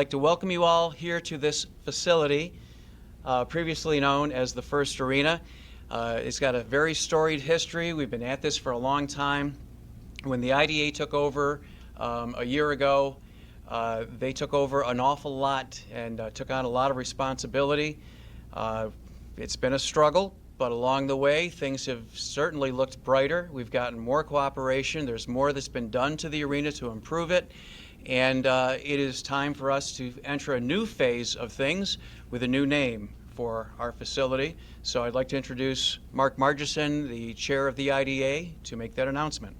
I'd like to welcome you all here to this facility, previously known as the First Arena. It's got a very storied history. We've been at this for a long time. When the IDA took over a year ago, they took over an awful lot and took on a lot of responsibility. It's been a struggle, but along the way, things have certainly looked brighter. We've gotten more cooperation. There's more that's been done to the arena to improve it. And it is time for us to enter a new phase of things with a new name for our facility. So I'd like to introduce Mark Margison, the chair of the IDA, to make that announcement.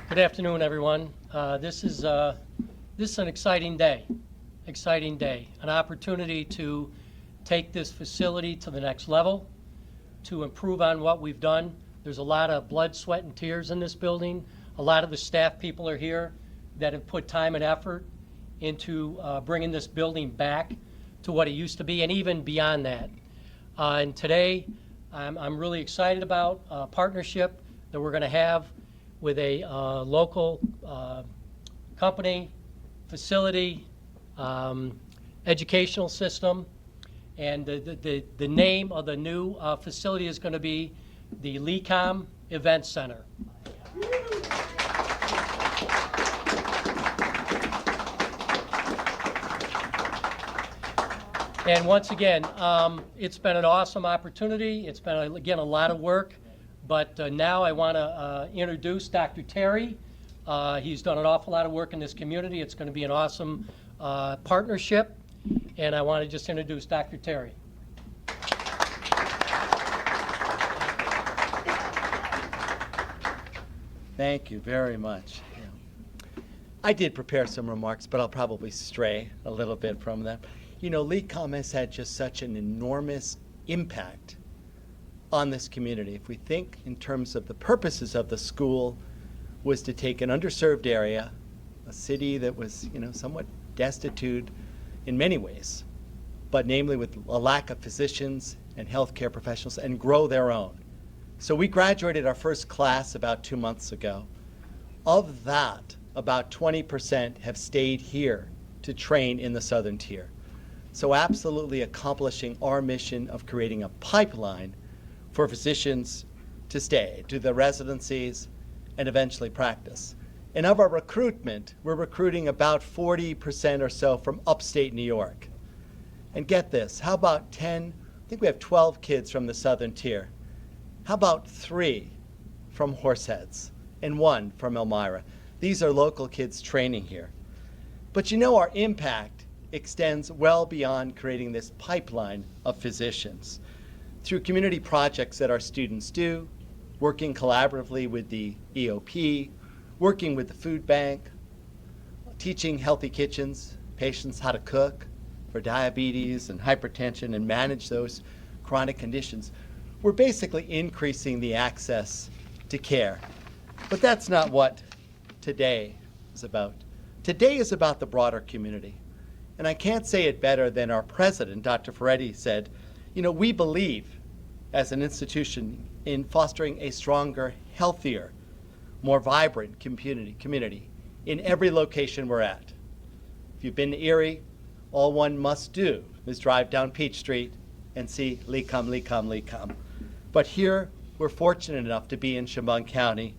Good afternoon, everyone. This is an exciting day, an opportunity to take this facility to the next level, to improve on what we've done. There's a lot of blood, sweat, and tears in this building. A lot of the staff people are here that have put time and effort into bringing this building back to what it used to be, and even beyond that. And today, I'm really excited about a partnership that we're going to have with a local company, facility, educational system, and the name of the new facility is going to be the LECOM Events Center. And once again, it's been an awesome opportunity. It's been, again, a lot of work. But now I want to introduce Dr. Terry. He's done an awful lot of work in this community. It's going to be an awesome partnership. And I want to just introduce Dr. Terry. Thank you very much. I did prepare some remarks, but I'll probably stray a little bit from them. You know, LECOM has had just such an enormous impact on this community. If we think in terms of the purposes of the school, was to take an underserved area, a city that was, you know, somewhat destitute in many ways, but namely with a lack of physicians and healthcare professionals, and grow their own. So we graduated our first class about 2 months ago. Of that, about 20% have stayed here to train in the Southern Tier. So absolutely accomplishing our mission of creating a pipeline for physicians to stay, do the residencies, and eventually practice. And of our recruitment, we're recruiting about 40% or so from upstate New York. And get this, how about 10, I think we have 12 kids from the Southern Tier. How about 3 from Horseheads and 1 from Elmira? These are local kids training here. But you know, our impact extends well beyond creating this pipeline of physicians. Through community projects that our students do, working collaboratively with the EOP, working with the food bank, teaching healthy kitchens, patients how to cook for diabetes and hypertension and manage those chronic conditions. We're basically increasing the access to care. But that's not what today is about. Today is about the broader community. And I can't say it better than our president, Dr. Ferretti, said, you know, we believe as an institution in fostering a stronger, healthier, more vibrant community in every location we're at. If you've been to Erie, all one must do is drive down Peach Street and see LECOM, LECOM, LECOM. But here, we're fortunate enough to be in Chemung County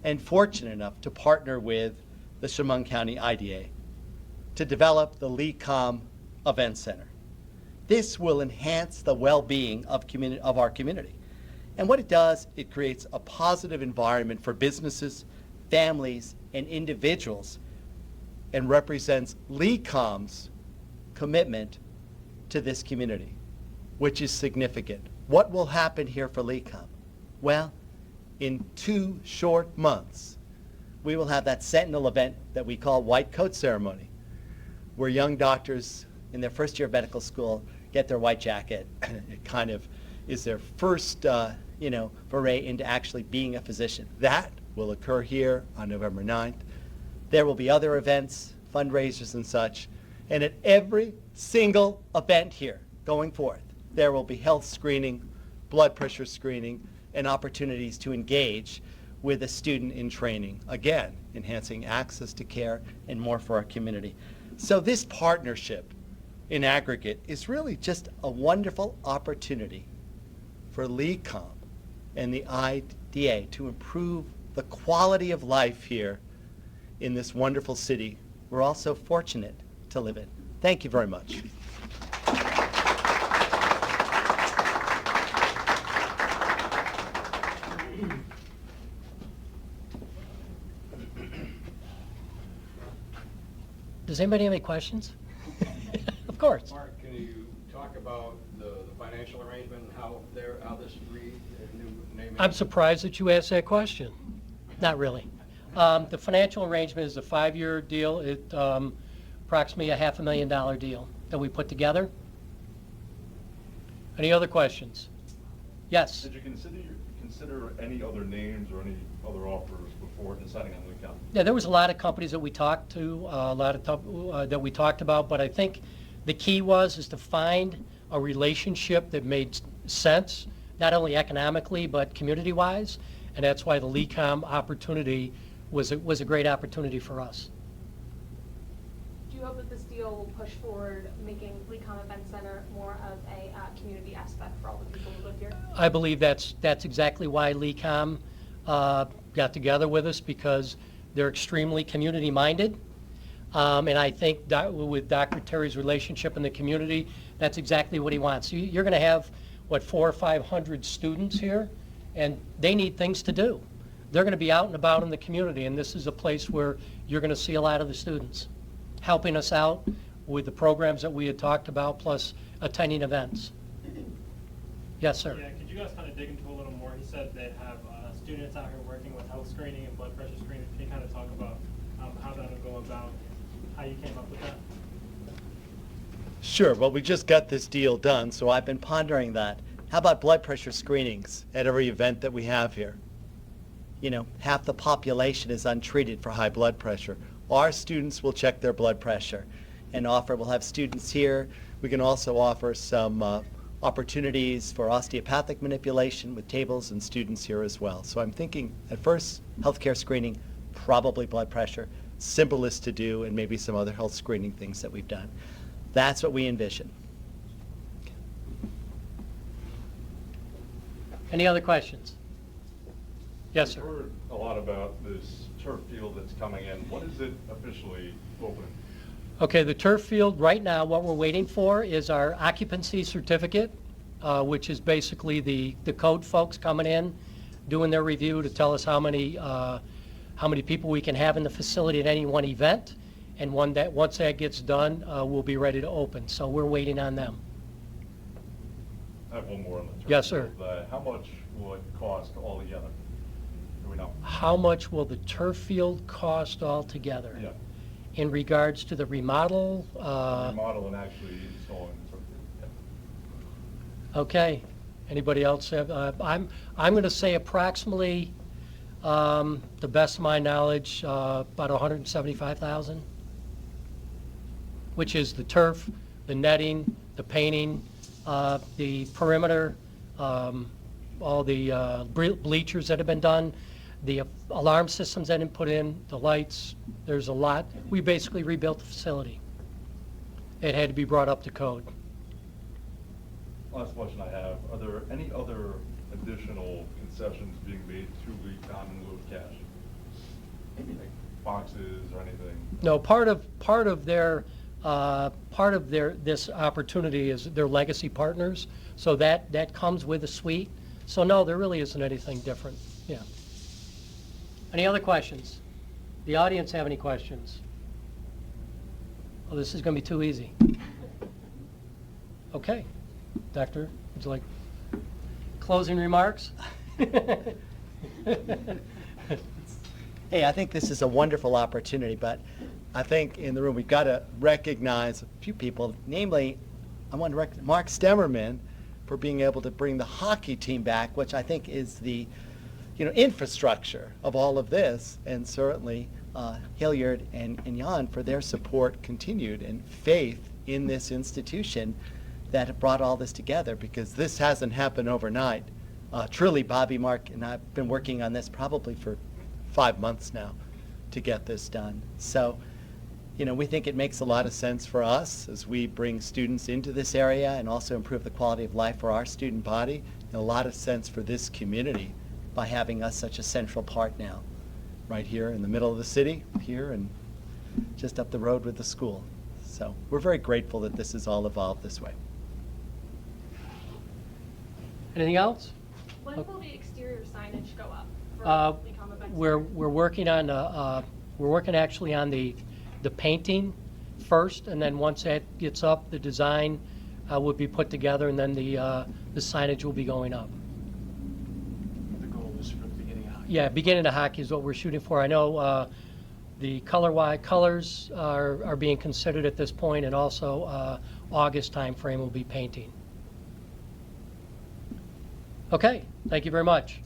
and fortunate enough to partner with the Chemung County IDA to develop the LECOM Events Center. This will enhance the well-being of our community. And what it does, it creates a positive environment for businesses, families, and individuals, and represents LECOM's commitment to this community, which is significant. What will happen here for LECOM? Well, in 2 short months, we will have that Sentinel event that we call White Coat Ceremony, where young doctors in their first year of medical school get their white jacket. It kind of is their first, foray into actually being a physician. That will occur here on November 9th. There will be other events, fundraisers and such, and at every single event here going forth, there will be health screening, blood pressure screening, and opportunities to engage with a student in training. Again, enhancing access to care and more for our community. So this partnership in aggregate is really just a wonderful opportunity for LECOM and the IDA to improve the quality of life here in this wonderful city we're all so fortunate to live in. Thank you very much. Does anybody have any questions? Of course. Mark, can you talk about the financial arrangement and how this reads, the new naming? I'm surprised that you asked that question. Not really. The financial arrangement is a 5-year deal. It approximately a $500,000 deal that we put together. Any other questions? Yes. Did you consider any other names or any other offers before deciding on LECOM? Yeah, there was a lot of companies that we talked to, that we talked about, but I think the key is to find a relationship that made sense, not only economically but community-wise, and that's why the LECOM opportunity was a great opportunity for us. Do you hope that this deal will push forward making LECOM Events Center more of a community aspect for all the people who live here? I believe that's exactly why LECOM got together with us, because they're extremely community-minded. And I think with Dr. Terry's relationship in the community, that's exactly what he wants. You're going to have, what, 400 or 500 students here, and they need things to do. They're going to be out and about in the community, and this is a place where you're going to see a lot of the students helping us out with the programs that we had talked about, plus attending events. Yes, sir. Yeah, could you guys kind of dig into a little more? He said they have students out here working with health screening and blood pressure screening. Can you kind of talk about how that will go about, how you came up with that? Sure. Well, we just got this deal done, so I've been pondering that. How about blood pressure screenings at every event that we have here? You know, half the population is untreated for high blood pressure. Our students will check their blood pressure and we'll have students here. We can also offer some opportunities for osteopathic manipulation with tables and students here as well. So I'm thinking at first, healthcare screening, probably blood pressure, simplest to do, and maybe some other health screening things that we've done. That's what we envision. Any other questions? Yes, sir. We've heard a lot about this turf field that's coming in. When is it officially open? Okay, the turf field, right now, what we're waiting for is our occupancy certificate, which is basically the code folks coming in, doing their review to tell us how many people we can have in the facility at any one event. And once that gets done, we'll be ready to open. So we're waiting on them. I have one more on the turf. Yes, sir. field. How much will it cost altogether? Do we know? How much will the turf field cost altogether? Yeah. In regards to the remodel? Remodel and actually installing the turf field. Yeah. Okay. Anybody else have? I'm going to say approximately, the best of my knowledge, about $175,000, which is the turf, the netting, the painting, the perimeter, all the bleachers that have been done, the alarm systems that have been put in, the lights. There's a lot. We basically rebuilt the facility. It had to be brought up to code. Last question I have, are there any other additional concessions being made to LECOM in lieu of cash? Like boxes or anything? No, part of this opportunity is their legacy partners, so that comes with a suite. So no, there really isn't anything different. Yeah. Any other questions? The audience have any questions? Oh, this is going to be too easy. Okay, Doctor, would you like closing remarks? Hey, I think this is a wonderful opportunity, but I think in the room we've got to recognize a few people, namely, I want to recognize Mark Stemmerman for being able to bring the hockey team back, which I think is the infrastructure of all of this, and certainly Hilliard and Jan for their support continued and faith in this institution that brought all this together, because this hasn't happened overnight. Truly, Bobby, Mark, and I've been working on this probably for 5 months now to get this done. So, you know, we think it makes a lot of sense for us as we bring students into this area and also improve the quality of life for our student body, and a lot of sense for this community by having us such a central part now, right here in the middle of the city, here and just up the road with the school. So we're very grateful that this has all evolved this way. Anything else? When will the exterior signage go up for Uh, LECOM Events We're Center? working on, we're working actually on the painting first, and then once that gets up, the design will be put together, and then the signage will be going up. The goal is for the beginning of hockey. Yeah, beginning of hockey is what we're shooting for. I know the colors are being considered at this point, and also August timeframe will be painting. Okay, thank you very much.